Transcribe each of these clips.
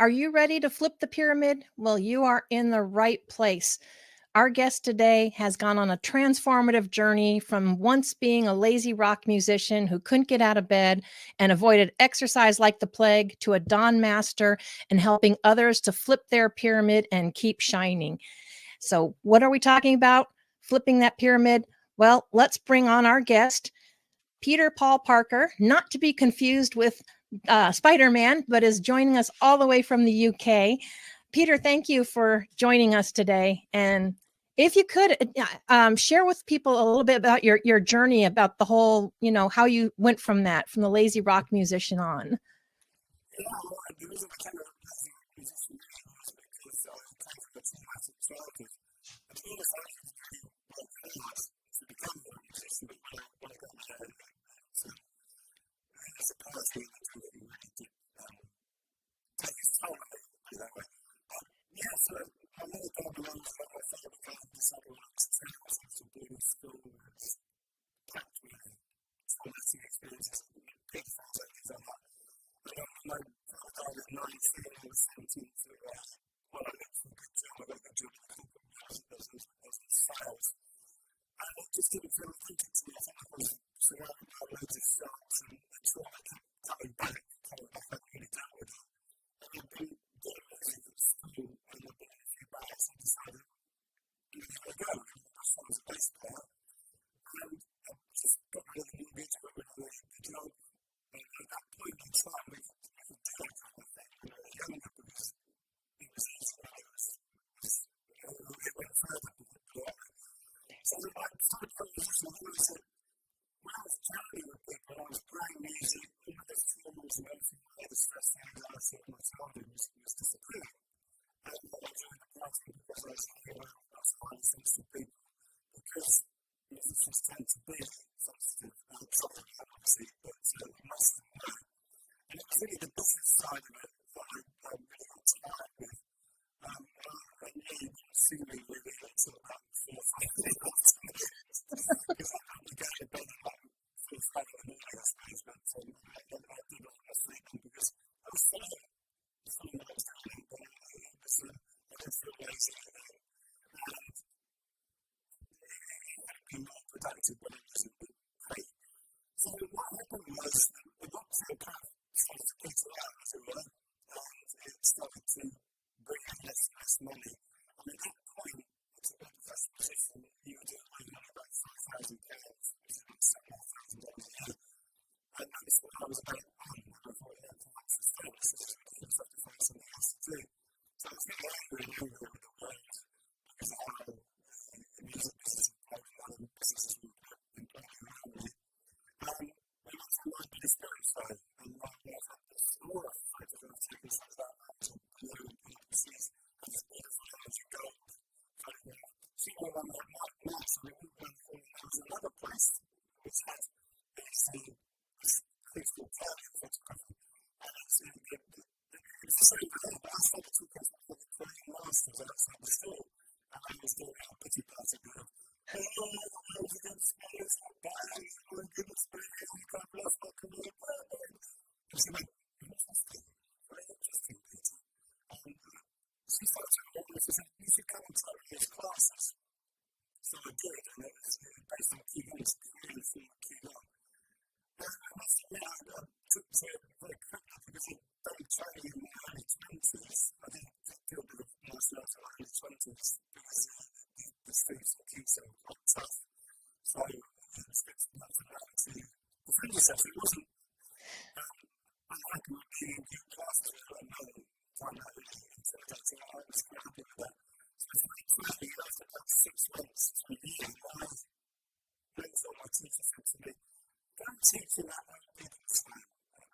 Are you ready to flip the pyramid? Well, you are in the right place. Our guest today has gone on a transformative journey from once being a lazy rock musician who couldn't get out of bed and avoided exercise like the plague to a Dahn Master and helping others to flip their pyramid and keep shining. So, what are we talking about? Flipping that pyramid? Well, let's bring on our guest, Peter Paul Parker, not to be confused with Spider-Man, but is joining us all the way from the UK. Peter, thank you for joining us today. And if you could share with people a little bit about your journey, about the whole, how you went from the lazy rock musician on. Yeah, well, the reason I came out as a musician was because I was kind of a traumatic childhood. And all this actually really well planned to become a musician when I got married. So, as a party, I really did take its toll on me, put it that way. Yeah, so I really got along with what I felt because I decided I was traumatic to do in school. It was packed with traumatic experiences, big things like that. My father was 19 and I was 17, so well, I looked for a good job. I got a good job in corporate management as sales. And it just didn't feel authentic to me. I think I was surrounded by loads of shops and trauma kept coming back. I hadn't really dealt with it. And I'd been getting lazy at school and I'd been in a few bars and decided, here I go. My son was a bass player. And I just got rid of the mortgage, got rid of the job. And at that point in time, we could do that kind of thing. We were younger because it was easy and it went further with the block. So I started playing musician. I always said, when I was chatting with people, I was playing music, all the traumas and everything, all the stress and anxiety of my childhood was disappearing. And I joined the party because I was hanging around with those kind of sensitive people. Because musicians tend to be sensitive, something obviously, but most of them know. And it was really the business side of it that I really got tired with. And you see me really until about 4 or 5 minutes. Because I had to go to bed at like 4 or 5 in the morning, I suppose, but I did all my sleeping because I was feeling something that was happening, but I didn't feel lazy. And be more productive when it wasn't great. So what happened was the doctor kind of started to peter out, as it were, and it started to bring in less money. And at that point, it's a bit of a position, you were doing about £5,000, which is about $7,000 a year. And that's what I was about on. I thought, yeah, that's the thing, this is ridiculous, I have to find something else to do. So I was getting angry and angry with the world because of how the music business and businesses were impacting around me. And that's what I did is very side. And I had this smaller photograph taken such that I was all blue and PPCs and this beautiful energy gold photograph. See what I'm like now, so we went through and there was another place which had this crystal cloud photography. And it's the same thing, but I started talking to the Dahn Masters outside the store. And I was doing a pity party with them. Oh, I was against Spanish, I'm bad, oh my goodness, you can't bluff my career, and she went, interesting, very interesting, Peter. And she started to talk and she said, you should come and take these classes. So I did, and it was based on Ki Gong, Ki Gong. And I must admit, I took to it very quickly because it don't train in my early 20s. I didn't feel a bit of martial arts in my early 20s because the streets were cute and quite tough. So it was good to know to defend yourself. It wasn't unlike being in group classes where I know time that really intimidating. I was quite happy with that. So finally, after about 6 months to a year, my mentor, my teacher said to me, go and teach in that other people's time.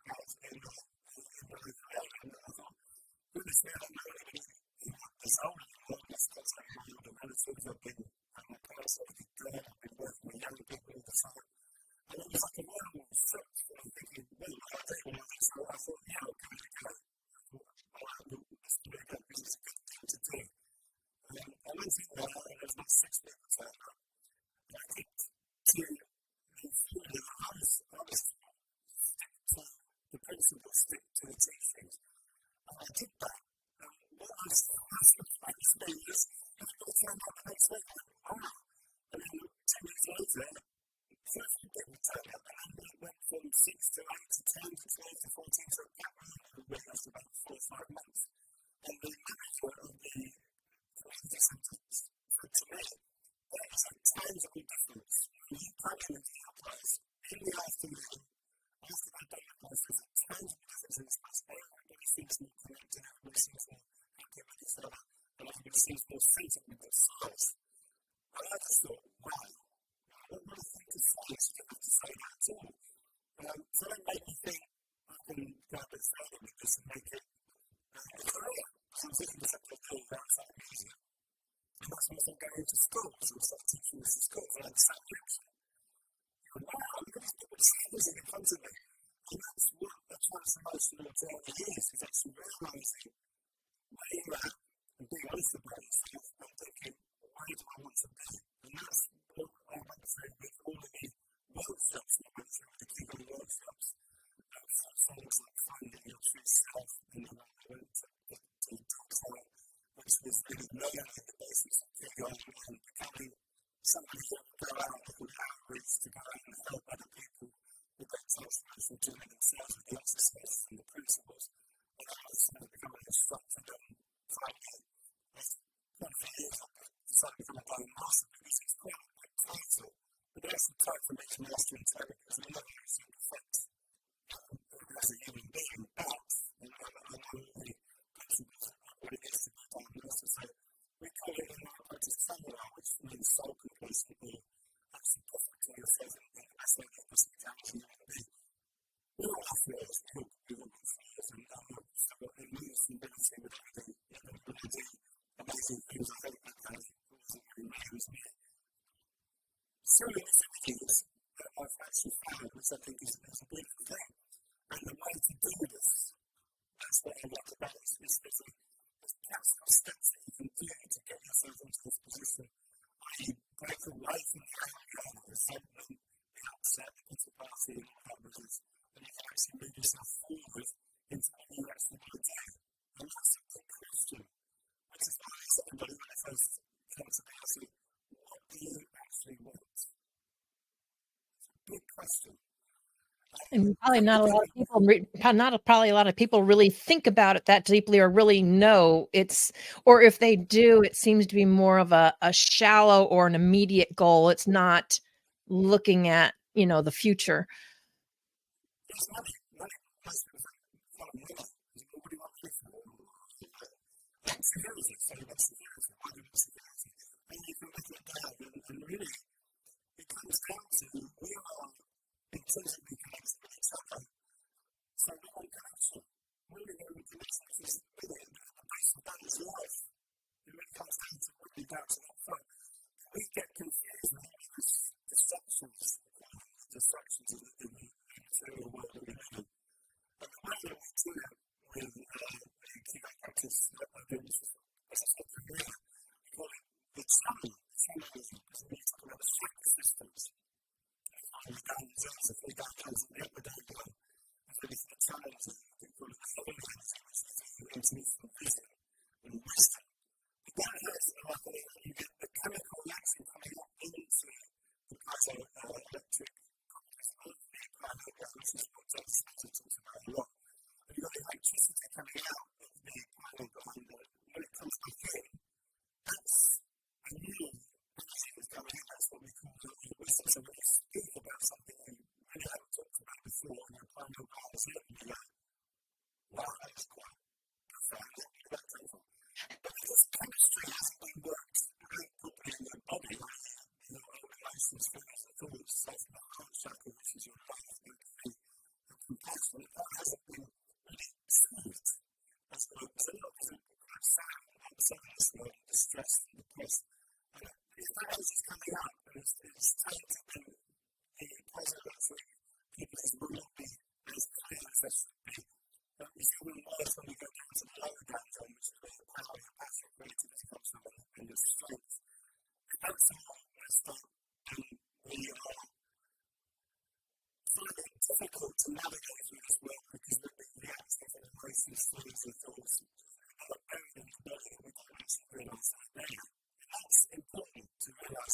I was in the local area and I thought, goodness me, I don't know anything as old as I was contact with all the relatives. I've been at my parents' already there, I've been working with young people all the time. And it was like a world of fruit. And I'm thinking, well, I don't want to. So I thought, yeah, I'll give it a go. I thought, let's give it a go because it's a good thing to do. And I went in there and there was about 6 people turned up. And I think to the feeling that I was stick to the principles, stick to the teachings. And I did that. wow. And then 2 weeks later, first people turned up, and it went from 6 to 8 to 10 to 12 to 14 to a gap that lasted about 4 or 5 months. And the manager of the community centre said to me, there is a tangible difference. When you come in and do your place in the afternoon, after I've done your place, there's a tangible difference in this place. Everybody seems more connected, everybody seems more happy with each other, and everybody seems more centered with themselves. And I just thought, wow, I don't really think of science to have to say that at all. So that made me think I can go a bit further with this and make it a career. So I'm thinking of something called outside music. And that's when I started going into schools. So I started teaching this in schools, and I had the same reaction. Wow, look at these people singing in front of me. And that's what a transformational journey is actually realizing where you're at and being honest about yourself and thinking, where do I want to be? And that's what I went through with all of the workshops that I went through, the Ki Gong workshops. Things like finding your true self in the way I went to talk about, which was really learning the basics of Ki Gong and becoming somebody that would go out and outreach to go out and help other people with their transformation journey themselves with the exercises and the principles. And I was becoming an instructor then finally. Quite a few years I decided to become a Dahn Master because it's quite a big title. But there's some transformation master in terms because I'm not using effects as a human being, but I know the principles of what it is to be Dahn Master. So we call it in our practice Samurai, which means soul completion or actually perfecting yourself in the best way that you can be. We all have flaws, we all have flaws, and I've got enormous ability with everything. When I do amazing things, I hope that wasn't really me, it was me. So many things that I've actually found, which I think is a beautiful thing. And the way to do this, that's what I like about it, is there's practical steps that you can do to get yourself into this position. You break away from the anger, the resentment, the upset, the pity party, and all that business, and you can actually move yourself forward into what you actually want to do. And that's a big question, which is why I ask everybody when I first come to me, I say, what do you actually want? It's a big question. And probably not a lot of people, probably a lot of people really think about it that deeply or really know it's, or if they do, it seems to be more of a shallow or an immediate goal. It's not looking at, the future. There's money. Most people follow money. Nobody wants to live for security. So you want security. Why do you want security? And you can look at that and really, it comes down to we are intrinsically connected with each other. So we want connection. Really, when we connect with this really, the base of that is life. It really comes down to really down to that front. We get confused with all these distractions in the material world that we live in. And the way that we do it with the Ki Gong practice that I do, as I said before, we call it the channelism, because we talk about the chakra systems. We down the zones, if we down the zones, the upper down below. If we look at the channels, we call it the heaven energy, which is the intuition, vision, and wisdom. But that is like you get the chemical reaction coming up into the piezoelectric complex of the planet, which is what Dr. Spencer talks about a lot. And you've got electricity coming out of the planet behind it. When it comes back in, that's a new energy that's coming in. That's what we call the wisdom. So when you speak about something you really haven't talked about before, and you're applying your powers in, and you're like, wow, that's quite profound. Where did that come from? But because chemistry hasn't been worked properly in your body, your emotions, feelings, and thoughts, so from the heart chakra, which is your life, empathy, and compassion, that hasn't been really soothed as well. So a lot of people are sad and upset in this world, distressed and depressed. And if that energy is coming up and it's tainted, then the piezoelectric peoples will not be as clear as they should be. It's even worse when we go down to the lower down zone, which is where your power, your passion, creativity comes from, and your strength. If that's all messed up, then we are finding it difficult to navigate through this world because we're being reactive and emotions, feelings, and thoughts that are buried in the body, and we don't actually realise that there. And that's important to realise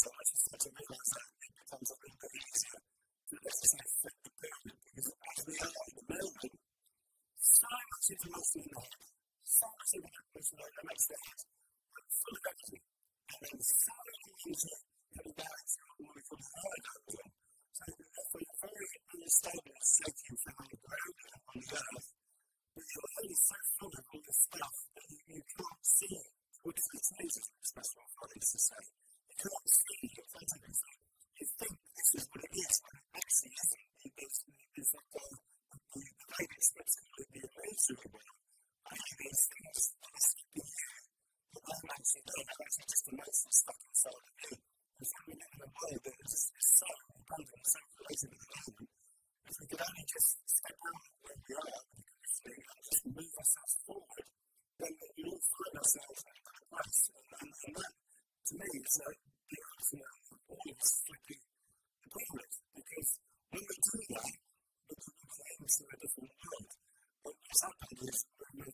usually coming back to what we call the higher level. So therefore you're very unstable and shaky and feeling on the ground on the earth, but you're only so full of all this stuff that you can't see what is the changes in this special authorities to say. You can't see your content and say, you think this is what it is, but it actually isn't. It's like the baby expects to be immeasurable. These things that are skipping you, that I'm actually doing, I'm actually just emotionally stuck inside of you. And so we live in a world that is so abundant, so crazy at the moment. If we could only just step out of where we are, and just move ourselves forward, then we all find ourselves in that place. And that, to me, is the ultimate of all of us flipping the planet. Because when we do that, we can move into a different world. But what's happened is we've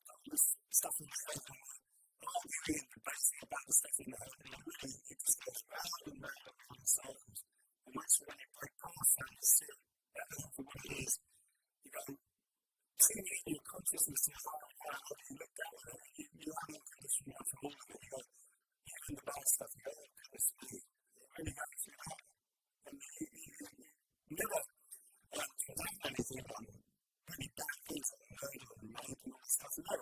got this stuff in the head, and we're arguing and debating about the stuff in the head, and really it just goes round and round and round in circles. And actually, when you break past that, you see it for what it is. You go, tuning in your consciousness to how you look down at it, you have unconditional love for all of it. You go, even the bad stuff, you go, this is me. You're really going through that. And you never condemn anything on really bad things like murder and rape and all this stuff. No,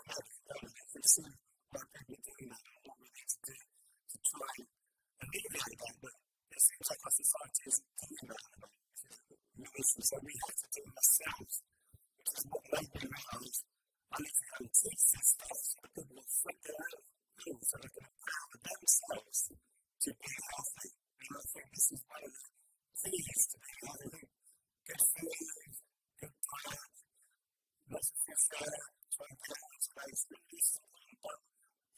you can see why people are doing that and what we need to do to try and alleviate that. But it seems like our society isn't doing that at the moment. So we have to do it ourselves. Which is what made me realise I need to go and teach this stuff so that people will flip their own things so they can empower themselves to be healthy. And I think this is one of the keys to being healthy. Good food, good diet, lots of fresh air, trying to get out of space, really something. But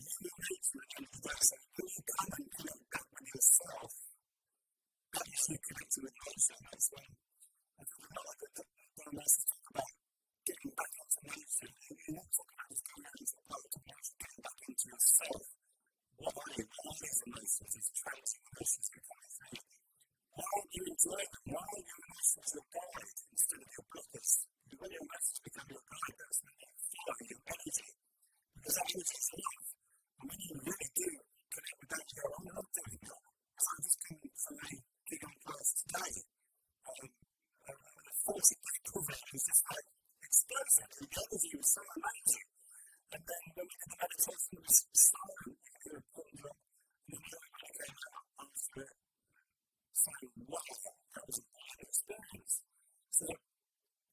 human nature at the end of the day, so when you come and connect back with yourself, that is you connecting with nature. That's when I think a lot of the Dahn Masters talk about getting back into nature. You're not talking about this coming out into the world, you're actually getting back into yourself. What are you? What are these emotions, these transient emotions becoming through? Why aren't you enjoying them? Why aren't your emotions your guide instead of your blockers? When your emotions become your guide, that's when you follow your energy. Because that energy is love. And when you really do connect with that, you go, I'm not doing that. So I'm just coming from a Ki Gong class today. The 40 people there was just like explosive. And the energy was so amazing. And then when we did the meditation, it was silent. You could hear a ponder. And then when I came out after it, saying, wow, that was a bad experience. So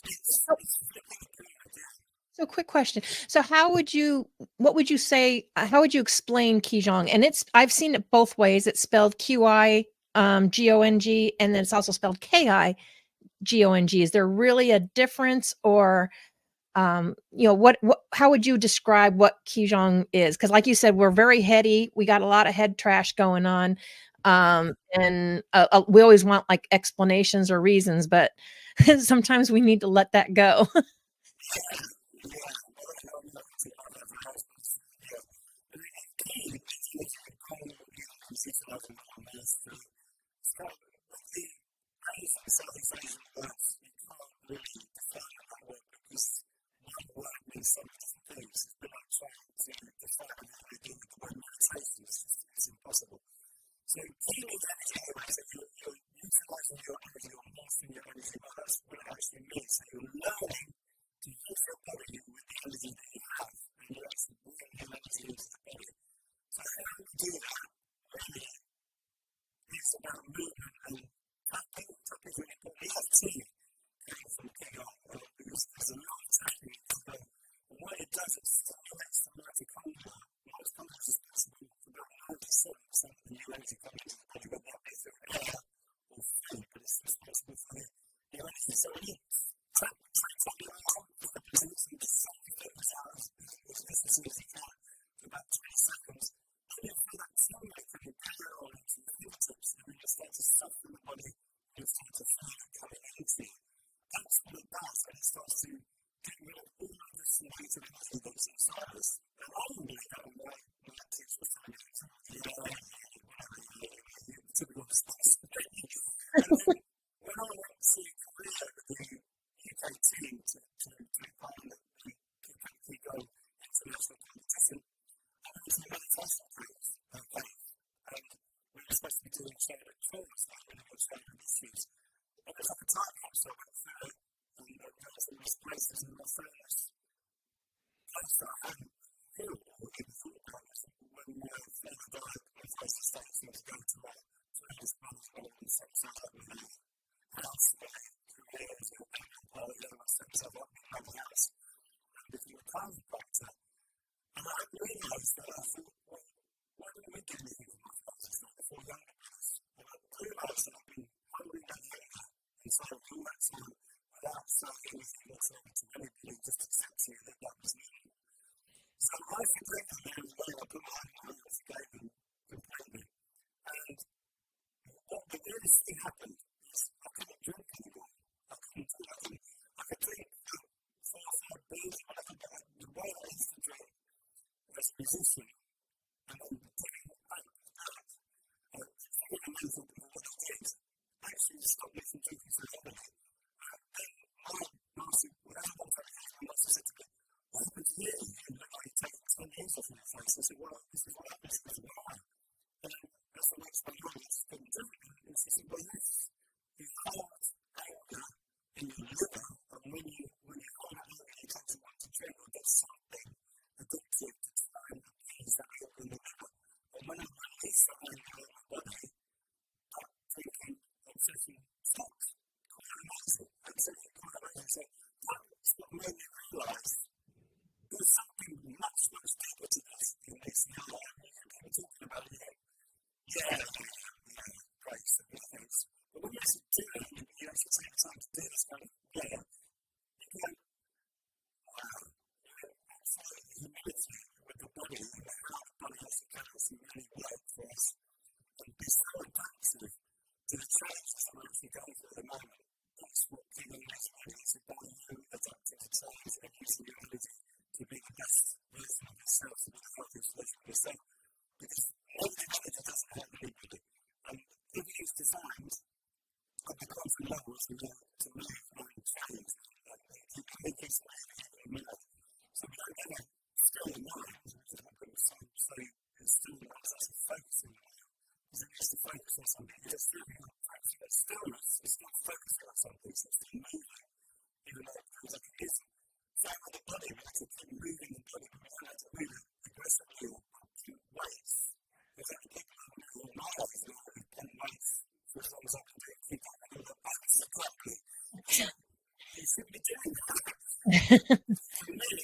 it's flipping the brain again. So quick question. So what would you say, how would you explain Ki Gong? And I've seen it both ways. It's spelled Qi, Gong, and then it's also spelled Ki Gong. Is there really a difference, or how would you describe what Ki Gong is? Because like you said, we're very heady. We got a lot of head trash going on. And we always want like explanations or reasons, but sometimes we need to let that go. Southeast Asian words, you can't really define it that way because one word means so many different things. It's a bit like trying to define what you do with the word meditation. It's impossible. So healing is energy anyway, so you're utilising your energy, you're mastering your energy, but that's what it actually means. So you're learning to use your body with the energy that you have, and you're actually bringing your energy into the body. So how do you do that? Really, it's about movement and tapping really important. We have tea coming from Ki Gong because there's a lot of tapping to go. And what it does, it stimulates the mitochondria. Most countries is possible for about 97% of the new energy coming into the body, but not if it's air or food, but it's responsible for the energy. So when you tap your arm, you can produce some things out as efficiently as you can for about 20 seconds. And you'll feel that stimulate from your parallel into your fingertips, and then you start to soften the body. You start to feel it coming into you. That's what it does, and it starts to get rid of all of this negative energy that's inside us. And I don't believe that when I teach the family, typical response. And then when I went to Korea with the UK team to be part of the Ki Gong international competition, I went to a meditation group, okay? And supposed to be doing childhood trauma stuff when I was childhood issues. And there's like a time capsule I went through it, and there was all these places in my furnace. Place that I hadn't healed or even thought about when my father died, my first estate was going to my previous brother's mother and set myself up with a house for 2 years and part of it, I set myself up with another house and became a chiropractor. And I realised that I thought, well, why didn't we do anything for my father's estate before younger brothers? And I realised that I've been hungry and younger, and so all that time without saying anything whatsoever to anybody, just accepting that that was me. So I forgave them in a way, I put my own hands, forgave them completely. And what the weirdest thing happened is I couldn't drink anymore. I could drink 4 or 5 beers, whatever, but the way I used to drink as a musician, and then taking it back and out, and taking a move of what I did, actually stopped me from drinking so heavily. And my master, whatever one time, my master said to me, what happened to you? You look like you're taking 10 years off your face. I said, well, this is what happens. This is why. And that's the next thing I just couldn't do it. And she said, well, yes, you hold anger in your liver, and when you hold anger, you tend to want to drink or get something addictive to try and appease that anger in the liver. And when I release that anger in my body, that drinking obsession stops. Quite amazing. Absolutely quite amazing. So that's what made me realise there's something much, much deeper to this in this now. People talking about it, great, so good things. But when you actually do it, you actually take the time to do this kind of you go, wow, absolutely humility with the body and how the body has to actually really work for us and be so adaptive to the changes that we're actually going through at the moment. That's what Ki Gong is about, you adapting to change and using your ability to be the best version of yourself, to be the healthiest version of yourself. Because nobody doesn't help anybody. And if it is designed at the quantum levels to move and change, to make us move. So we don't get a still mind, which is what people say is still mind, it's actually focusing on it. Because it needs to focus on something. It's still practicing stillness, it's still focusing on something, so it's still moving, even though it feels like it isn't. Same with the body, we have to keep moving the body, but we don't have to move it aggressively or cute ways. There's only people who move my life is now with 10 ways for as long as I can do it, keep up with the balance correctly. So you should be doing that. For me,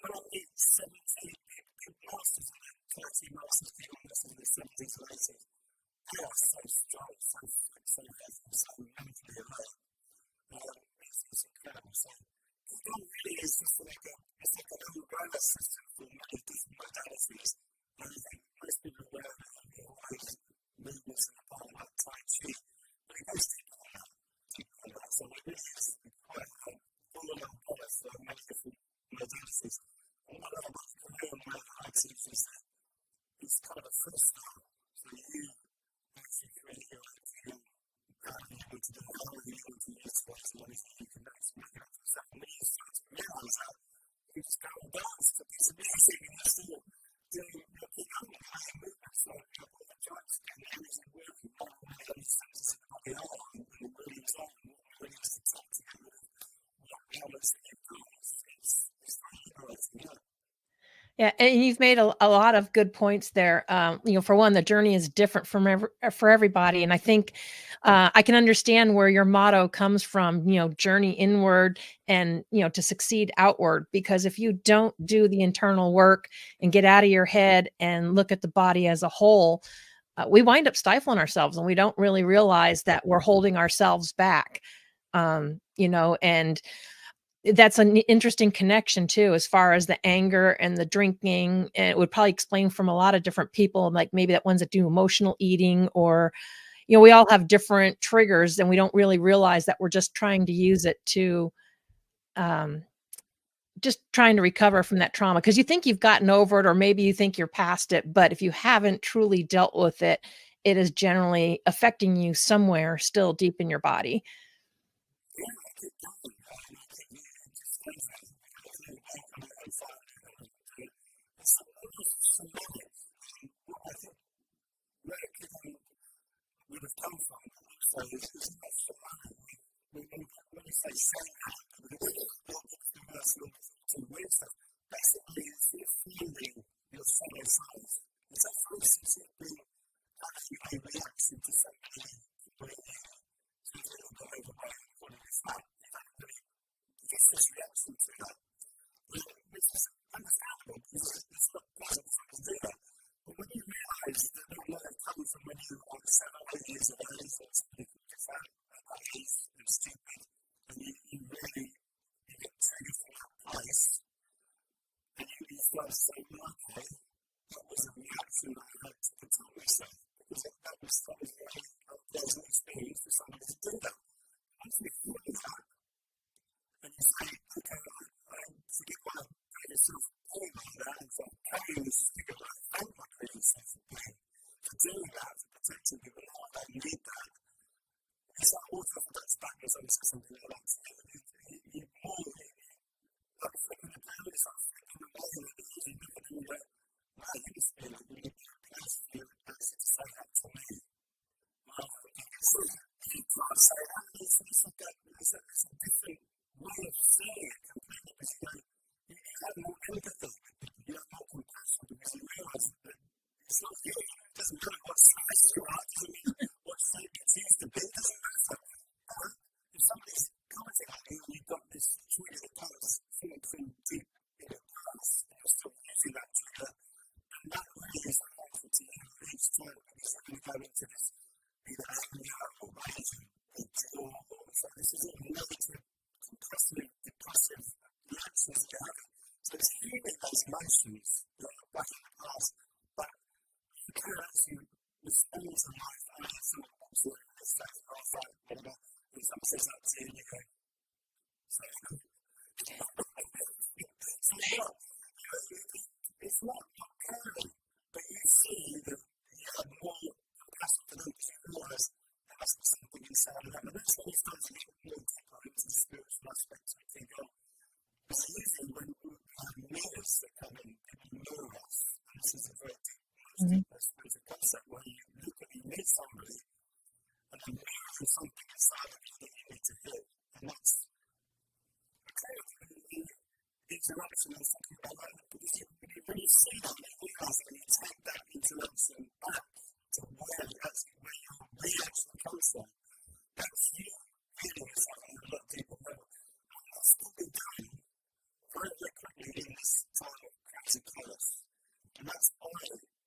when I meet 17 people, masters in it, 30 masters beyond us in the 70s and 80s, they are so strong, so fit, so healthy, so mentally alert. It's incredible. So Ki Gong really is just like an umbrella system for many different modalities. And I think most people are aware of all those movements in the body like Tai Chi, but it goes deeper than that. So it really is quite a full umbrella for many different modalities. And what I love about the way I teach is that it's kind of a freestyle. So you actually create your own how you want to do it, how you want to utilize the money that you can actually make it up for yourself. And when you start to realise that, you just go and dance to piece of music and you're still doing your Ki Gong and how you move that side of your body, joints and how is it working, what really understands in the body are and really is on, what really is to talk to you with, what elements that you've got. It's very liberating, yeah. Yeah, and you've made a lot of good points there. For one, the journey is different for everybody, and I think I can understand where your motto comes from. Journey inward and to succeed outward. Because if you don't do the internal work and get out of your head and look at the body as a whole, we wind up stifling ourselves, and we don't really realize that we're holding ourselves back. And that's an interesting connection too, as far as the anger and the drinking. And it would probably explain from a lot of different people, like maybe that ones that do emotional eating, or, we all have different triggers and we don't really realize that we're just trying to use it to, just trying to recover from that trauma. Cause you think you've gotten over it, or maybe you think you're past it, but if you haven't truly dealt with it, it is generally affecting you somewhere still deep in your body. would have come from. So it's not so when you say sound, the worst two weeks stuff, basically it's you're feeling your fellow size. It's a process of being actually a reaction to something really something that got overwhelmed or it's not really just this reaction to that. Which is understandable because it's not pleasant to do that. But when you realise that it might have come from when you were 7 or 8 years of age, that's pretty profound, naive and stupid, and you really get triggered from that place, and you start to say, well, okay, that was a reaction that I had to protect myself, because that was very unpleasant experience for somebody to do that. Once you feel that, and you say, okay, I forget what I yourself pain like that, and so carrying this figure that I thank my previous self for pain, for doing that, for protecting me, but I need that. It's like all stuff that's backwards, I say something like that. You more, like flipping the down, it's like flipping the way that it is, you look at it and go, wow, you just feel like you're in a place for you to say that to me. Rather than you can see it. You can't say that, it's a different way of seeing it completely, because you have more empathy, you have more compassion, because you realise that it's not you. It doesn't matter what size you are, it doesn't matter what shape you choose to be, it doesn't matter. If somebody's commenting on you and you've got this trigger that comes from deep in your past, and you're still using that trigger, and that really is harmful to you each time, because you're going to go into this either anger or rage or withdraw, so this is all negative, compressive, depressive reactions that you're having. So it's healing those emotions that are back in the past, but you can actually respond to life and answer absolutely the stuff or fight, whatever. When someone says that to you, you go, so it's not caring, but you see that you have more compassion for them because you realise there must be something inside of them. And that's when you start to get more deeper into the spiritual aspects of Ki Gong. It's usually when we have mirrors that come in and mirror us. And this is a very deep spiritual concept where you look at, you meet somebody and then mirror something inside of you that you need to heal. And that's interruption and something like that, because you really see that and you realise that you take that interruption back to where your reaction comes from. That's you feeling yourself on a lot deeper level. And that's what we're doing very, very quickly in this time of crazy chaos. And that's why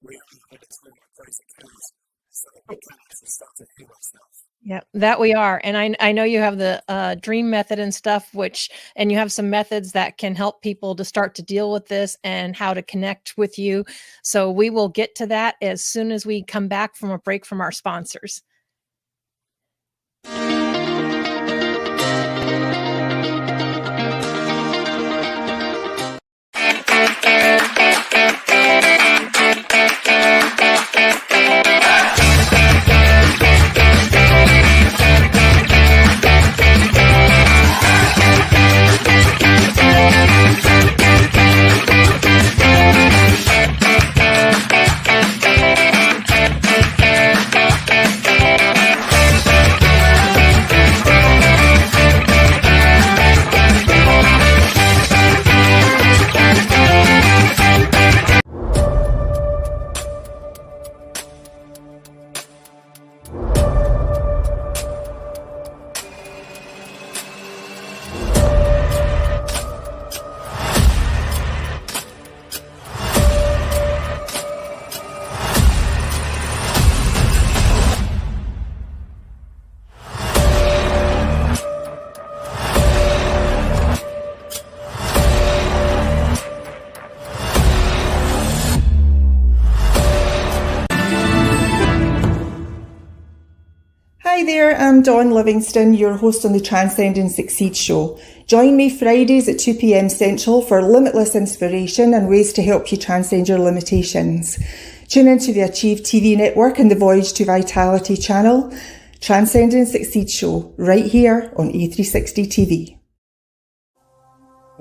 we're in a time of crazy chaos, so that we can actually start to heal ourselves. Yeah, that we are. And I know you have the dream method and stuff, and you have some methods that can help people to start to deal with this and how to connect with you. So we will get to that as soon as we come back from a break from our sponsors. Hi there, I'm Dawn Livingston, your host on the Transcend and Succeed show. Join me Fridays at 2 p.m. Central for limitless inspiration and ways to help you transcend your limitations. Tune into the Achieve TV network and the Voyage to Vitality channel. Transcend and Succeed show, right here on A360 TV.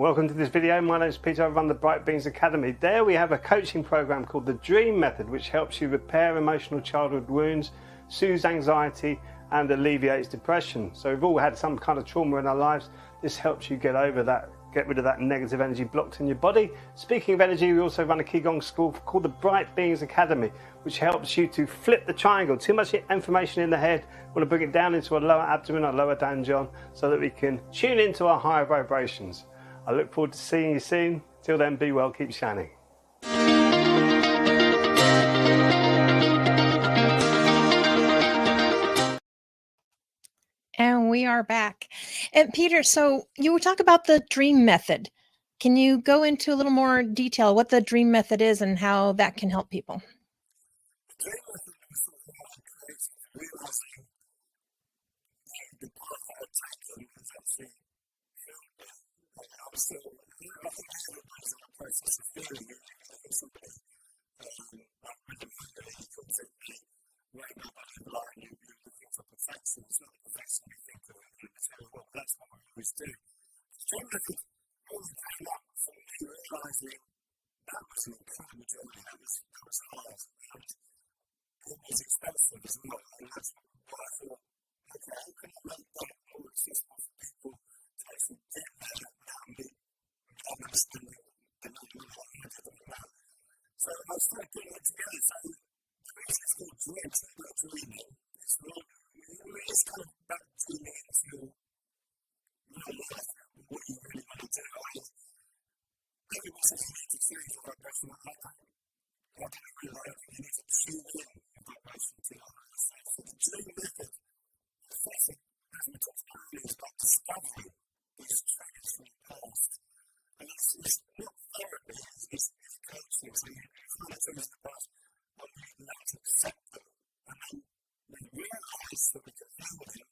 Welcome to this video. My name is Peter. I run the Bright Beans Academy. There we have a coaching program called the Dream Method, which helps you repair emotional childhood wounds, soothes anxiety, and alleviates depression. So we've all had some kind of trauma in our lives. This helps you get over that, get rid of that negative energy blocked in your body. Speaking of energy, we also run a Ki Gong school called the Bright Beans Academy, which helps you to flip the triangle. Too much information in the head. We want to bring it down into a lower abdomen, or lower danjon, so that we can tune into our higher vibrations. I look forward to seeing you soon. Till then, be well, keep shining. And we are back. And Peter, so you talk about the dream method. Can you go into a little more detail what the dream method is and how that can help people? The dream method is realizing the path that I've taken is actually I'm still, I think everybody's in the process of feeling it. Somebody, not really completely right now, but in line, you're looking for perfection. It's not the perfection you think of it. You say, well, that's what I always do. The dream method only came up from me realizing that was an incredible journey. That was hard. And it was expensive as well. And that's what I thought, okay, how can I make that more accessible for people to actually get there without me understanding and not really what I'm talking about. So I started putting it together. So the reason it's called dream, it's not about dreaming. It's kind of about dreaming into your life, what you really want to do. Everyone says you need to change your vibration. I don't really like it. You need to tune in your vibration to your higher self. So the dream method, the first thing, as we talked about earlier, is about discovering these triggers from the past. And it's not therapy, it's coaching. So you find the triggers in the past, and we learn to accept them. And then we realise that we can heal them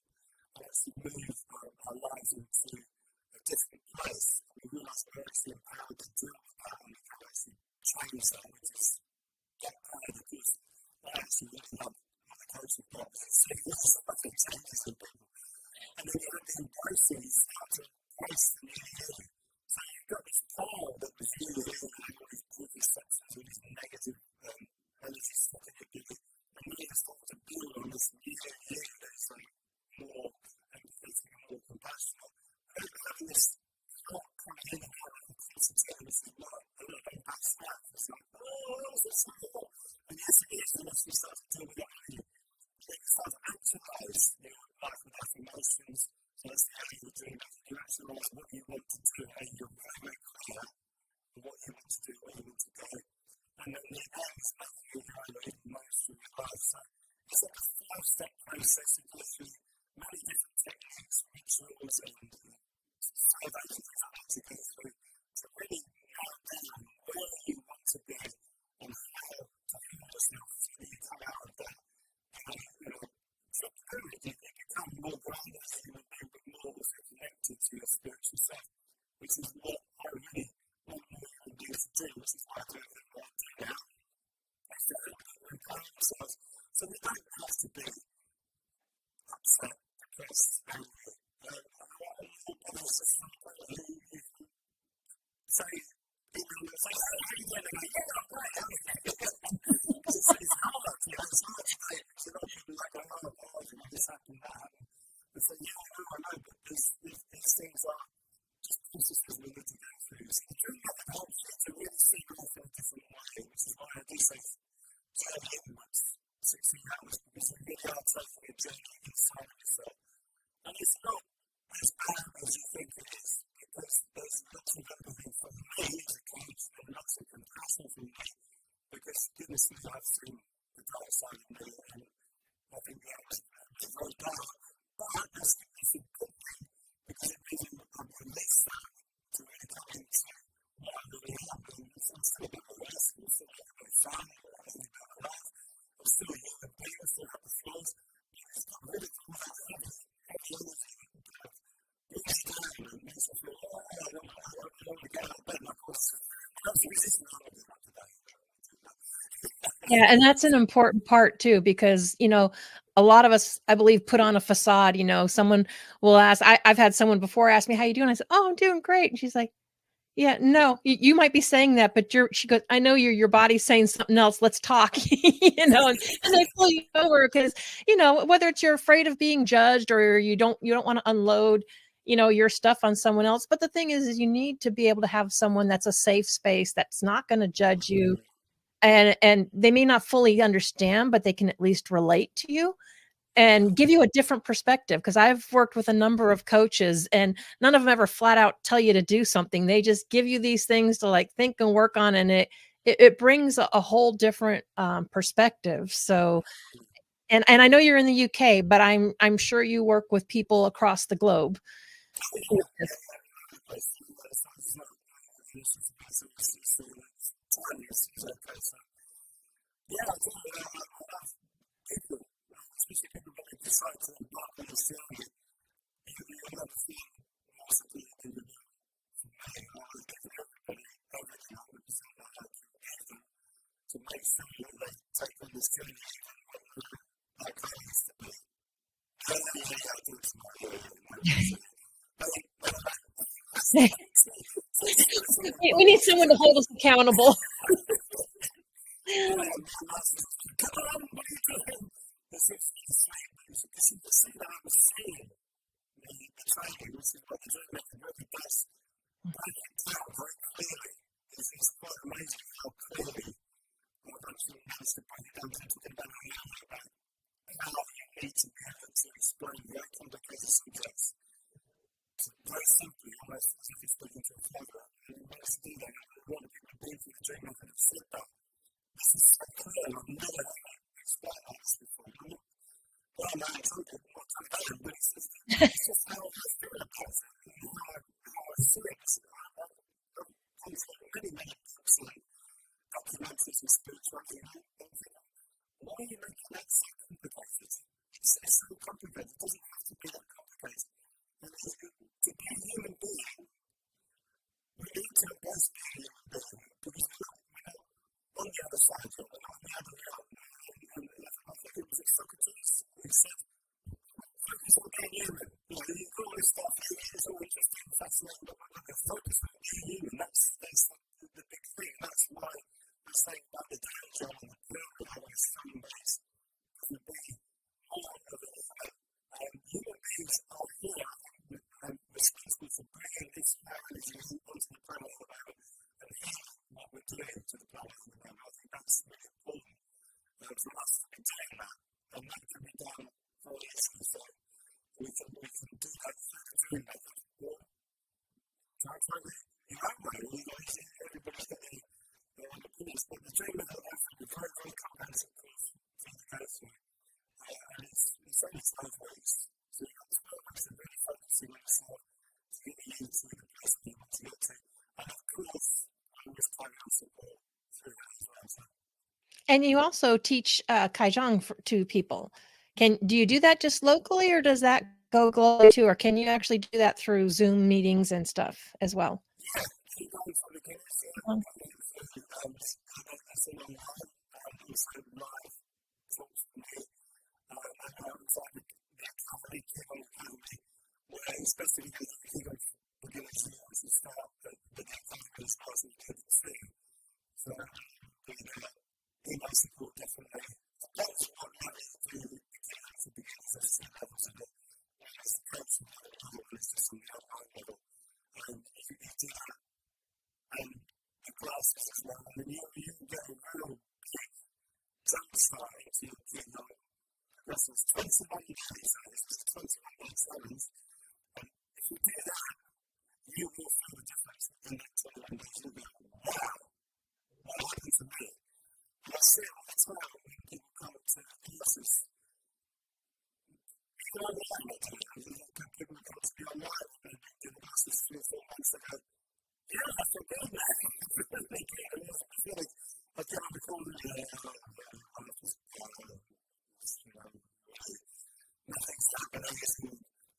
and actually move our lives into a different place. And we realise we're actually empowered to deal with that, and we can actually change that, which is get better, because I actually really love the coaching part. So this is what it changes in people. And then you have the embracing, you start to embrace the new you. So you've got this power that was really here, and all these previous sections, all these negative energy stuff in your body, and you need to start to build on this new you that is like more empathetic and more compassionate. And then having this thought coming in and out of the positive, it's like, I don't know, back snap, it's like, oh, is this more? And yes, it is, and as you start to deal with that, you can start to actualize your life with affirmations. So that's how you're doing that. You actualize what you want to do, and you're very, very clear on what you want to do, where you want to go. And then the end is making you even master your life. So it's like a 5-step process. You go through many different techniques, rituals, and surveys and things like that to go through to really narrow down where you want to be and how to heal yourself so that you come out of that. You become more grounded, you become more connected to your spiritual self, which is what I really want more human beings to do, which is why I do everything I do now. That's to help people empower themselves. So we don't have to be upset, depressed, angry. So, say, how are you doing? Yeah, I'm great. It's hard, you know, it's hard to say. So not even like, oh, this happened, that happened. And so, yeah, I know, but these things are just processes we need to go through. So the dream method helps you to really see life in a different way, which is why I do say journey inwards, 16 hours, because you really are taking a journey inside of yourself. And it's not as bad as you think it is, because there's lots of empathy from me as a coach, and lots of compassion from me, because goodness knows I've seen the dark side of me, and I think that's very dark. But it's a good thing, because it means I'm released that to really come into what I really am, and it's still about the rest, it's still about my family, it's still about my life, I'm still a human being, I still have the flaws, but it's not really all that heavy energy. It's down and makes us feel, oh, I don't want to get out of bed, and of course, that's the reason I'm not doing that today. Yeah, and that's an important part too, because, you know, a lot of us, I believe, put on a facade. You know, someone will ask, I've had someone before ask me, how you doing? I said, oh, I'm doing great. And she's like, Yeah, no, you might be saying that, but she goes, I know your body's saying something else. Let's talk, and they pull you over because, whether it's you're afraid of being judged or you don't want to unload, your stuff on someone else. But the thing is you need to be able to have someone that's a safe space that's not going to judge you. And they may not fully understand, but they can at least relate to you and give you a different perspective. Because I've worked with a number of coaches and none of them ever flat out tell you to do something. They just give you these things to like think and work on, and it brings a whole different perspective. So, and I know you're in the UK, but I'm sure you work with people across the globe. Especially people that decide to embark on this journey, you'll never feel more secure than you do. I was giving everybody everything 100% that I can to make sure that they take on this journey like I used to be. I don't know how to do it for my We need someone to hold us accountable. This is the thing that I was saying. The training, which is what the dream method really does, break it down very clearly. It's quite amazing how clearly I've actually managed to break it down to talking about how you need to be able to explain very complicated subjects. Very simply, almost as if you're speaking to a clever. And you manage to do that. A lot of people have been through the dream method have said that. This is so clear, and I've never heard it explained like this before. Well, I'm not talking about it, but it's just how I feel about it, and how I see it. I've got many books like documentaries and spirituality, and I'm thinking, why are you making that so complicated? It's so complicated, it doesn't have to be that complicated. And to be a human being, we need to embrace being a human being, because we're not on the other side, we're not on the other realm. I think it was Socrates who said, focus on being human. You've got all this stuff, it's all interesting, fascinating, but focus on being human. That's the big thing. That's why I'm saying about the danger and the peril of having a strong base to be more of it. Human beings are here and responsible for bringing this energy onto the planet at the moment and healing what we're doing to the planet at the moment. I think that's really important. For us to be doing that, and that can be done very easily. So we can do that through the dream method. You have one, everybody's getting the course, but the dream method offers a very, very comprehensive course for the person. And it's only 12 weeks. So you've got 12 weeks of really focusing on yourself to get you to the place you want to get to. And of course, I always try to support through that as well. So, and you also teach Ki Gong to people. Do you do that just locally, or does that go globally too, or can you actually do that through Zoom meetings and stuff as well? Yeah, Ki Gong for beginners. That's all online. Also live talks for me. And outside the company, Ki Gong Academy, where especially because Ki Gong for beginners, you actually start the academy as far as you can see. So, email support definitely. That's what I do for beginners. There's two levels of it. One is the coach level, the other one is just on the outline level. And if you do that, the classes as well, and then you get a real big jump start into your Ki Gong lessons. 21 days, that is just 21 lessons. And if you do that, you will feel the difference in that 21 days. You'll be like, wow, what happened to me? And I see it all the time when people come to the courses. Even online, I do it. People come to me online and they did the classes 3 or 4 months ago. Yeah, I feel good now. They do. I feel like I get on the call and nothing's happening.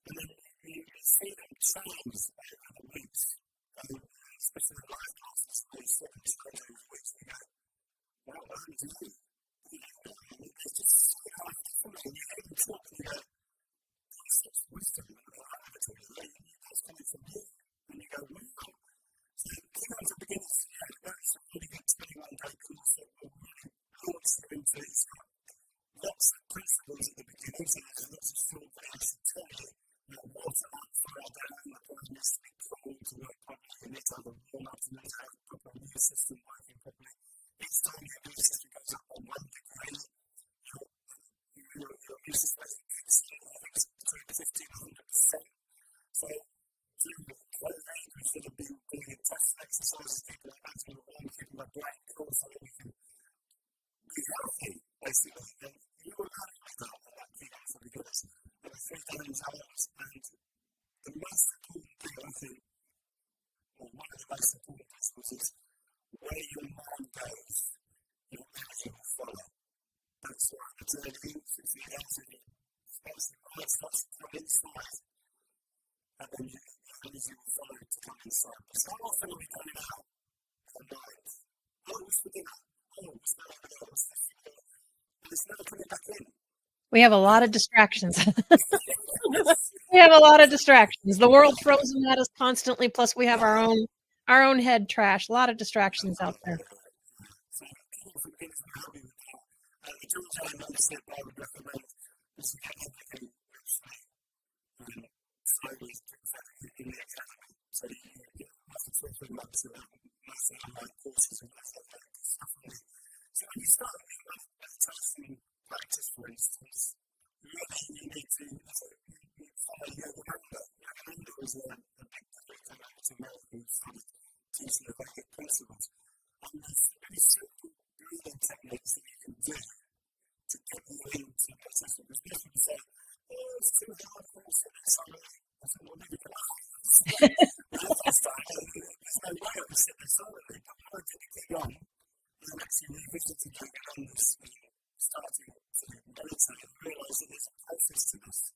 And then you see them change over the weeks. Especially the live classes, they sort of change over the weeks. They go, what do you do? It's just so hard to follow. You hear them talk and you go, that's such wisdom. That's coming from you. And you go, wow. So basis rate kicks in, I think it's between 50 and 100%. So, during the COVID, we should have been doing intestinal exercises, keeping our hands on the wall, keeping our brain cool so that we can be healthy, basically. And you were learning like that at that Ki Gong for beginners. There were 3 times hours, and the most important thing, I think, or one of the most important principles is where your mind goes, your energy will follow. That's what it's early, it's the energy, it starts to come inside, and then your energy will follow it to come inside. But so often are we coming out of the mind? Oh, what's for dinner? Oh, what's that over there? What's this? And it's never coming back in. We have a lot of distractions. We have a lot of distractions. The world throws them at us constantly. Plus, we have our own head trash. A lot of distractions out there. So, for things that help you with that, the tools I noticed I would recommend is to get everything website and slowly things that in the academy. So, you get lots of months of most online courses and lots of stuff. So, when you start with meditation practice, for instance, really you need to follow Yogananda. Yogananda was a big come out to America who started teaching the Vedic principles. And there's very simple breathing techniques that you can do to get you into meditation. Because people say, oh, it's too hard for me to sit there silently. I said, well, maybe you can ask. There's no way I can sit there silently. But when I did the Ki Gong, and actually revisited Yogananda's starting to meditate and realise that there's a process to this.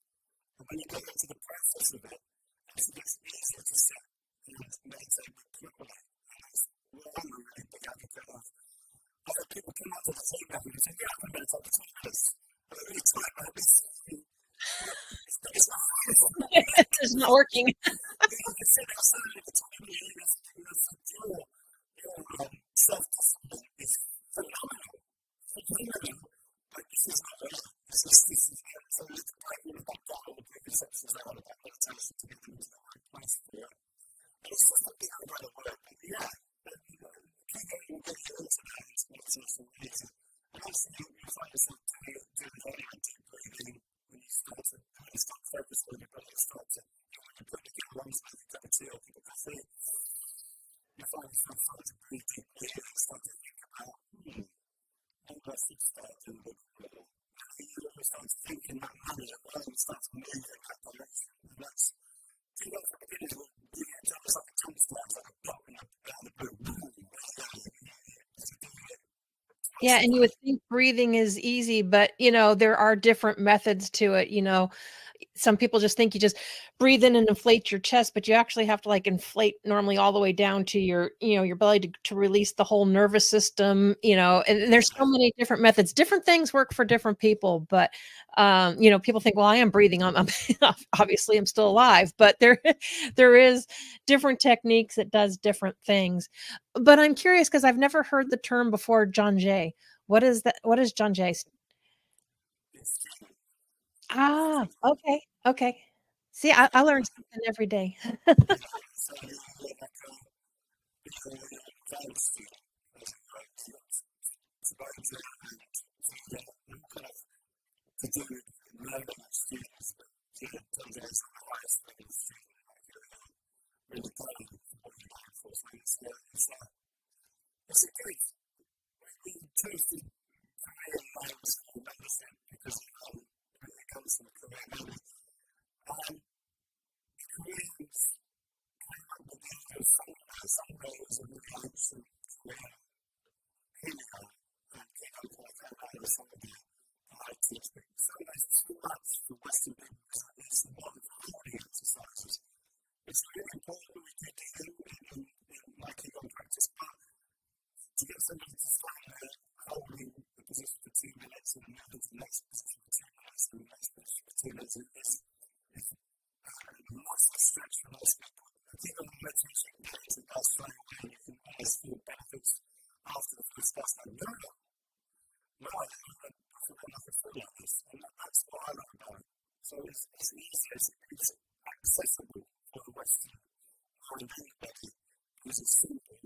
And when you get into the process of it, actually it's easier to sit and meditate properly. And that's what I'm a really big advocate of. Other people come out of the same method and say, yeah, I can meditate for 2 minutes. And they're really tight like this. It's not hard. It's not working. You can sit outside at the time and your self-discipline is phenomenal. But this is not it. This is so let's break it back down all the preconceptions I have about meditation to get them into the right place for you. And it's just a big umbrella word. But yeah, Ki Gong will get you into that into meditation later. And also you find yourself doing very deep breathing when you start focusing on your breath, start to when you put the get lungs like a cup of tea or a cup of coffee, you find yourself starting to breathe deeply and start to think about maybe I should start doing a little bit more. You always start to think in that manner, your mind starts to move in that direction. And that's, Ki Gong for beginners will give you it's like a jumpstart, it's like a pop in the blue. Yeah, and you would think breathing is easy, but there are different methods to it. Some people just think you just breathe in and inflate your chest, but you actually have to inflate normally all the way down to your belly to release the whole nervous system, and there's so many different methods. Different things work for different people, but people think, well, I am breathing. I'm obviously I'm still alive, but there is different techniques that does different things. But I'm curious because I've never heard the term before, John Jay. What is that? What is John Jay? Ah, okay. See, I learn something every day. It's a great taste of Korean lives for medicine because it comes from Korean language. Koreans came up with the idea of Sunday as a really ancient Korean hero and came up with that as some of the ideas. But Sunday's too much for Western people because it's a lot of holding exercises. It's really important that we do in my Ki Gong practice, but to get somebody to stand there holding the position for 2 minutes and move into the next position for 2 minutes and the next position for 2 minutes is lots of stretch for most people. I think on the meditation pace it does very well. You can almost feel benefits after the first class. I don't know. No, I never feel like this. And that's what I like about it. So it's easy, it's accessible for the Western mind anybody because it's simple.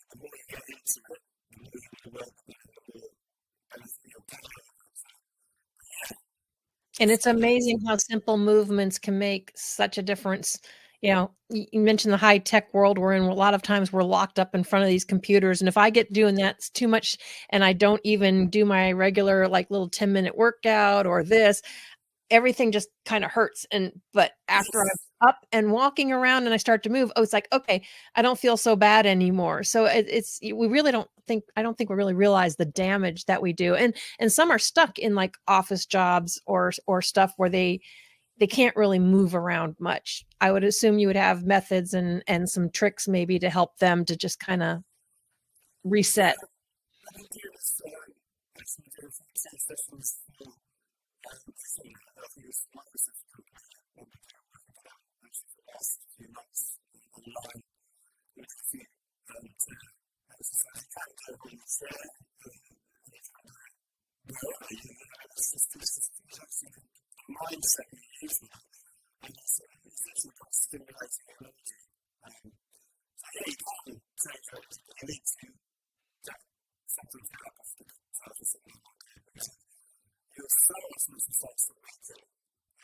The more you get into it, the more you work with it, the more benefit you'll get out of it. And it's amazing how simple movements can make such a difference. You know, you mentioned the high tech world we're in. A lot of times we're locked up in front of these computers. And if I get doing that too much and I don't even do my regular, like little 10-minute workout or this, everything just kind of hurts. But after I'm up and walking around and I start to move, oh, it's like, okay, I don't feel so bad anymore. So we really I don't think we really realize the damage that we do. And some are stuck in like office jobs or stuff where they can't really move around much. I would assume you would have methods and some tricks maybe to help them to just kind of reset. Mindset you use now, and it's actually got stimulating energy. So yeah, you can't change everything, but you need to get something to help off the surface of the market, because your cells must start to rattle,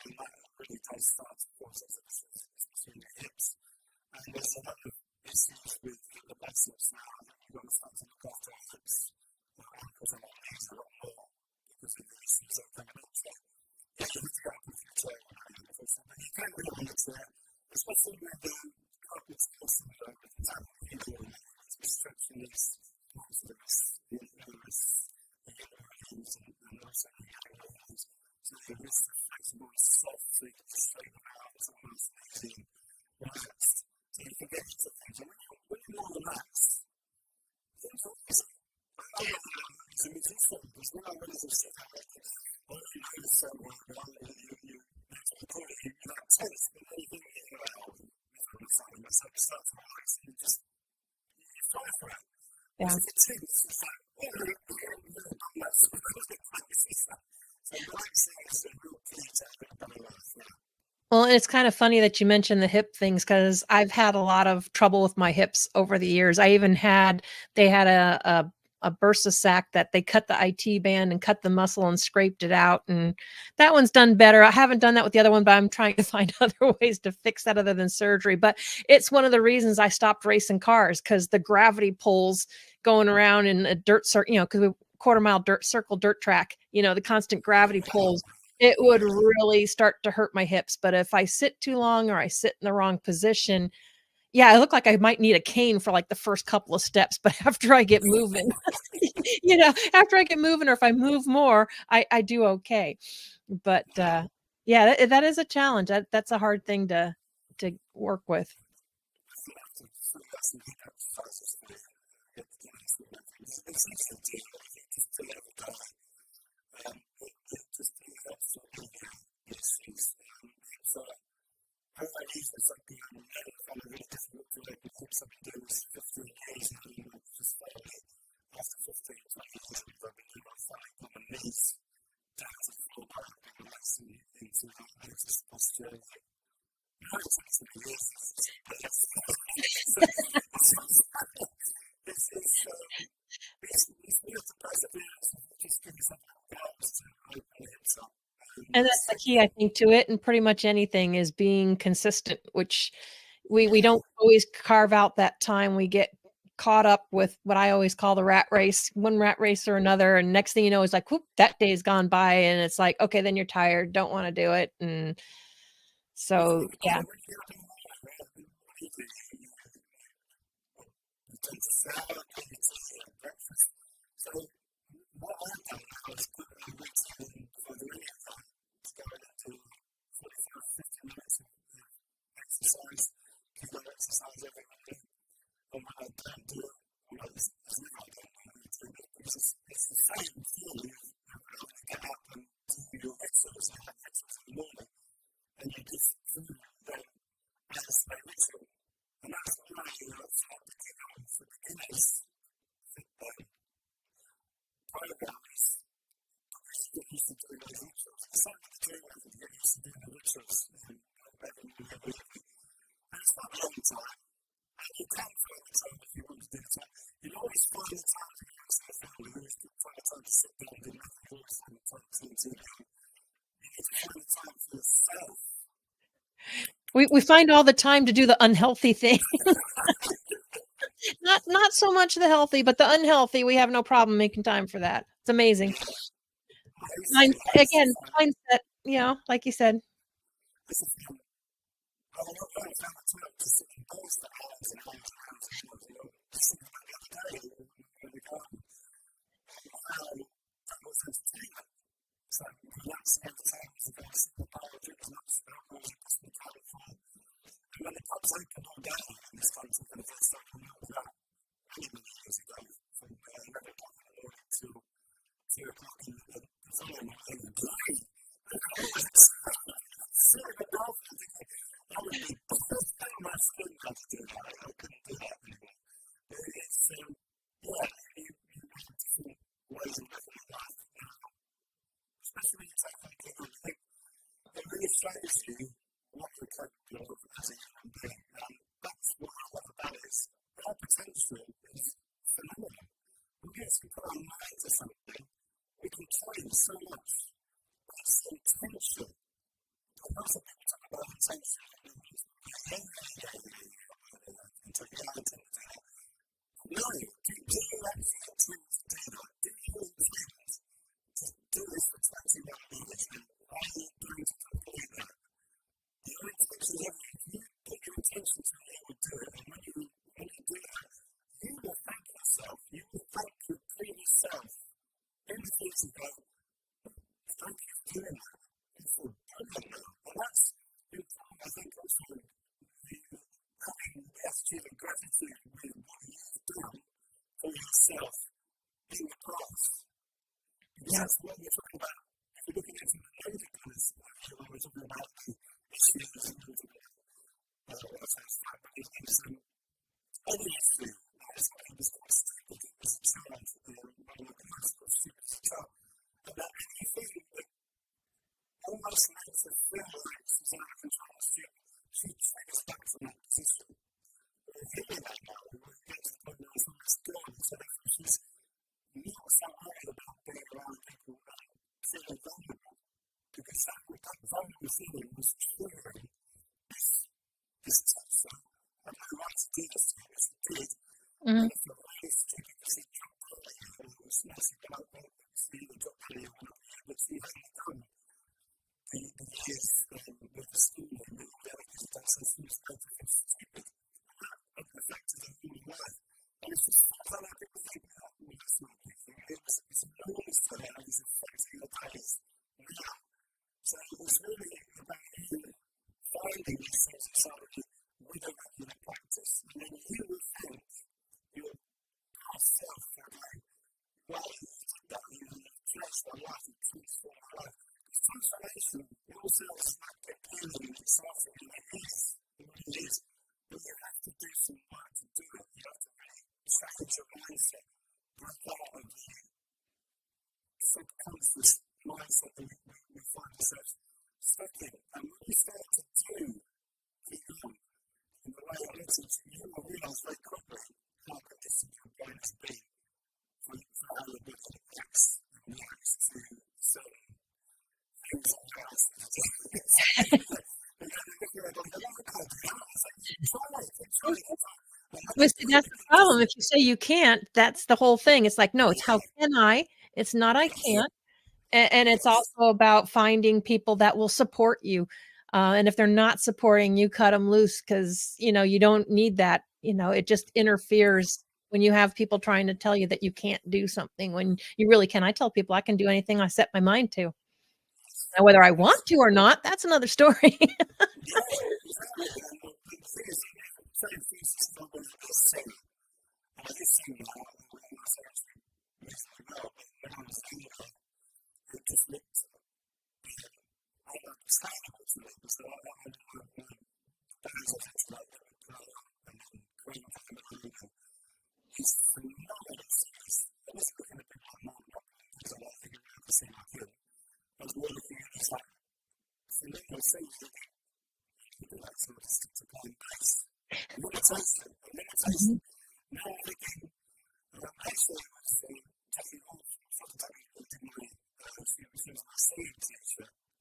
and that really does start to cause us between the hips. And there's a lot of issues with the biceps now, that you've got to start to look after our hips, our ankles and our knees a lot more, because of the issues that are coming up. You have to go with your chair but you can't really on the chair, especially with the carpets also with the people stretching these muscles, the nervous, the nerves, and also the nerves. So there is a flexible, soft, so you can straighten out, it's almost easy and relaxed. So you can get into things. And when you're more relaxed, things are easy. I don't know to me too simple, because when I realize I'm sitting there, well, you know the so well, you probably you're not tense, but then you think you're around with something that's like starts to relax, and you just you fly for it. Yeah. It's tense, it's like, that's so relaxing is a real key to having a better life. Well, and it's kind of funny that you mentioned the hip things because I've had a lot of trouble with my hips over the years. They had a bursa sac that they cut the IT band and cut the muscle and scraped it out. And that one's done better. I haven't done that with the other one, but I'm trying to find other ways to fix that other than surgery. But it's one of the reasons I stopped racing cars because the gravity pulls going around in a dirt circle, because we quarter-mile dirt track, the constant gravity pulls. It would really start to hurt my hips. But if I sit too long or I sit in the wrong position, yeah, I look like I might need a cane for like the first couple of steps, but after I get moving, after I get moving, or if I move more, I do okay. But yeah, that is a challenge. That's a hard thing to work with. I use this like being a man, kind of really difficult to like hope something to do with 15 years and then just finally after 15, 20 years I've been doing my fight on my knees down to the floor and relaxing into the lotus posture. I was actually years. It's weird to perseverance, just give yourself a chance to open your hips up. And that's the key, I think, to it, and pretty much anything is being consistent, which we don't always carve out that time. We get caught up with what I always call the rat race, one rat race or another, and next thing you know, it's like, whoop, that day's gone by, and it's like, okay, then you're tired, don't want to do it, and so yeah. Exercise, Ki Gong exercise every day. And when I don't do it, it's the same feeling of having to get up and do your exercise in the morning. And you just do them as a ritual. And that's why it's hard to get on for beginners. Program is to get used to doing those rituals. It's something to do with to get used to doing the rituals. And it's not a long time. And you can find the time if you want to do the time. You'll always find the time to get yourself out. You always find the time to sit down and do nothing else and the time to do it. You need to find yourself. We find all the time to do the unhealthy thing. Not so much the healthy, but the unhealthy. We have no problem making time for that. It's amazing. Again, mindset. You know, like you said. So that's the time to go to the power drink as much alcohol as you possibly can for. And when the pubs opened all day in this country for the first time, I remember that many, many years ago, from 11 o'clock in the morning till 2 o'clock in the following morning. Great! Sitting at golf, I think that would be the first thing my skin had to do that. I couldn't do that anymore. But it's, yeah, you have different ways of living your life. Especially when you take on Ki Gong, I think it really shows you what you're capable of as a human being. That's what I love about it. Is our potential is phenomenal. And yes, we put our mind to something, we can train so much. That's intention. But lots of people talk about intention. No, do you actually intend to do that? Do you intend to do this for 21 years and are you going to complete that? Your intention is everything. If you put your intention to it, you will do it. And when you do that, you will thank yourself. You will thank your previous self. Everything to go, thank you for doing that. You feel brilliant now. And that's important, I think, also having the attitude of gratitude with what you've done for yourself in the past. Because that's what we're talking about. If we're looking at some of the negative pillars, when we're talking about the issues and we're talking about what sounds like, but it's any issue that is something that's quite stupid as a child, one of the most stupid as a child, and that anything that almost makes us feel like she's out of control, she takes us back from that position. We're hearing that now, we're getting to the point where it's almost gone, so therefore she's not so worried about being around people that feel vulnerable, because that vulnerable feeling was triggering this touchdown. I have no right to do this to you, as it did. And if you're really stupid because he dropped earlier, and it was massive about what he dropped earlier, which he hadn't done the years with the school and with the other kids that so stupid. That affected their human life. And it's just how that people think that it's not a big thing. It's enormous for them, and it's affecting the days now. So it was really about you finding these things inside you with a regular practice. And then you will think your past self will go, well, you did that, you've changed my life, you've transformed my life. This transformation, it all sounds like appealing and exciting, and it is. It really is. But you have to do some work to do it. You have to change your mindset, break out of the subconscious mindset that we find ourselves stuck in. And when you start to do Ki Gong in the way I mentioned to you, will realise very quickly how conditioned you're going to be for how your body reacts to certain things on the house. That's the problem. If you say you can't, that's the whole thing. It's like, no, it's how can I? It's not I can't. And it's also about finding people that will support you. And if they're not supporting you, cut them loose, because, you don't need that. It just interferes when you have people trying to tell you that you can't do something when you really can. I tell people I can do anything I set my mind to. Now, whether I want to or not, that's another story.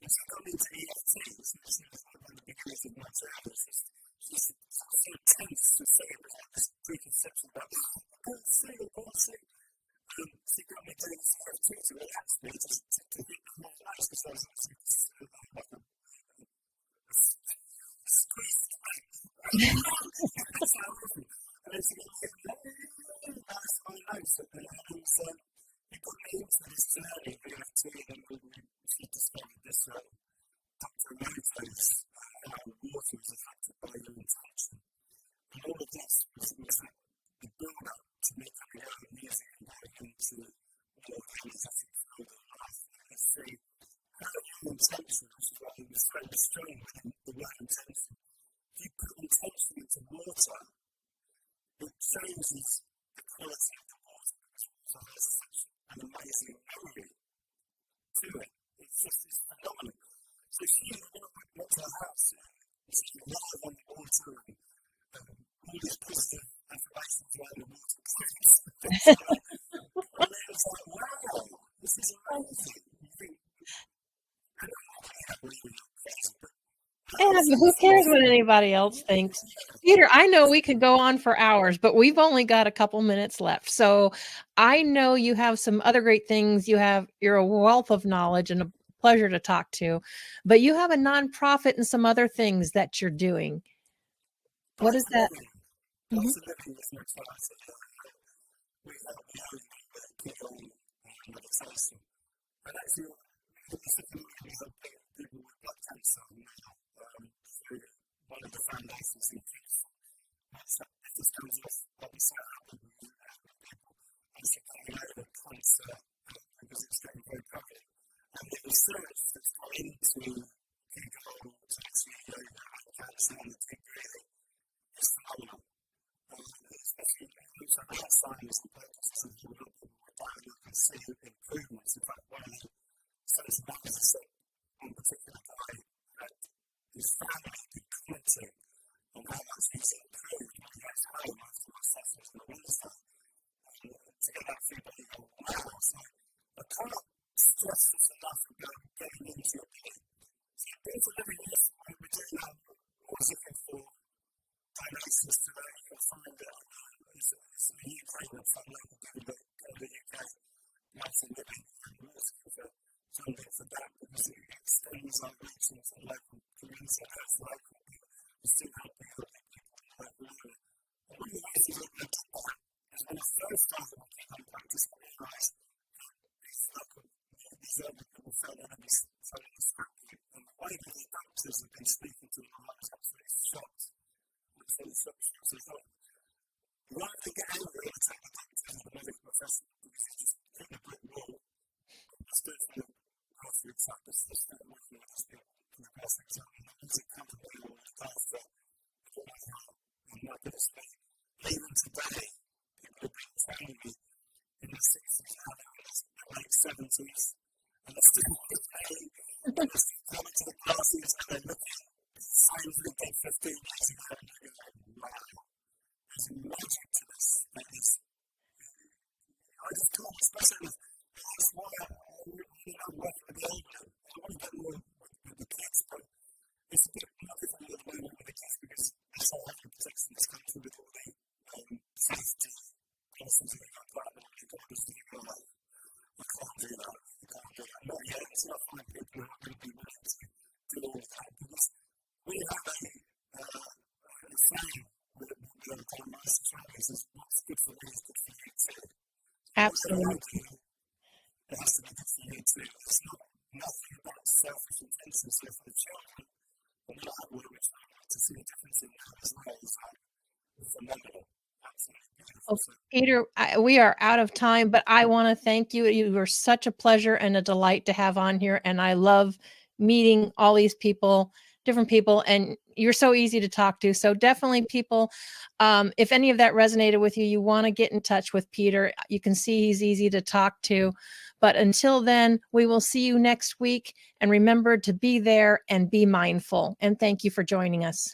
And so I got into EFT, which is one of the beginnings of my journey. It's so intense to say it without this preconception about, go sing. She got me doing this EFT to relax me, just to hit the whole life, because I was actually like a squeeze. That's how I was. And then she got me nice on notes, and so it got me into this journey of EFT, and then she discovered this Dr. Emoto's water was affected by your intention. And all of this was the build up to me coming out of music and going into more energetic field of life. I see how your intention, which is why it was so strong within the word intention. If you put intention into water, it changes the quality of the water, because water has such an amazing memory to it. It's just this phenomenon. So if you went to a house and you live on the water and all these positive affirmations around the water, and then it's like, wow, this is amazing. You think, I don't know, I have really crazy, but who cares what anybody else thinks? Peter, I know we could go on for hours, but we've only got a couple minutes left. So I know you have some other great things. You're a wealth of knowledge and a pleasure to talk to, but you have a nonprofit and some other things that you're doing. What is that? Absolutely, with my class, we have Ki Gong meditation. And actually, we help people with blood cancer now through one of the foundations in peace. It just comes off what we say out of people actually coming out of cancer because it's getting very public. And the research that's gone into Ki Gong, actually cancer and the deep breathing is phenomenal. Especially in terms of Alzheimer's and Parkinson's, a lot of people were dying and see improvements. In fact, one of the first numbers I said one particular guy had his family been commenting on how much he's improved when he gets home after my sessions on a Wednesday. To get that feedback, you go, wow. So I can't stress this enough about getting into your body. So into living this, we're doing that, always looking for diagnosis today. You'll find that it's a new program from local government in the UK, Lighting Living, and we're looking for funding for that because it extends our reach into the local community and has local people. We're still helping other people in the local area. And one of the ways we've looked at that is when I first started my Ki Gong practice, I realised these other people felt that I was following this happy. And the way that the doctors have been speaking to them, I was absolutely shocked. So I thought, rather than get angry and attack the doctor and the medical professional because he's just hitting a brick wall, I stood for the grassroots practice, I started working with these people for the past exam, and I was accountable for the after what I had and my ability. Even today, people have been telling me in their 60s, now they're in their late 70s, and they're still paying, and they're still coming to the classes, and they're looking same as they did 15 years ago, and you're like, wow, there's magic to this. I just can't express it. That's why I work with the elderly. I want to get more with the kids, but it's a bit more difficult at the moment with the kids because there's so much protection in this country with all the safety policies and things like that. And you've got to just think, oh, you can't do that. Not yet. It's not fine people who are going to be willing to do all of that because we have a saying with the Dahn Master trainers is what's good for me is good for you too. Absolutely. It has to be good for you too. It's not nothing about selfish intentions. So for the children, when we have work with children, to see a difference in that as well is phenomenal. Oh, Peter, we are out of time, but I want to thank you. You were such a pleasure and a delight to have on here. And I love meeting all these people, different people, and you're so easy to talk to. So definitely people, if any of that resonated with you, you want to get in touch with Peter. You can see he's easy to talk to. But until then, we will see you next week. And remember to be there and be mindful. And thank you for joining us.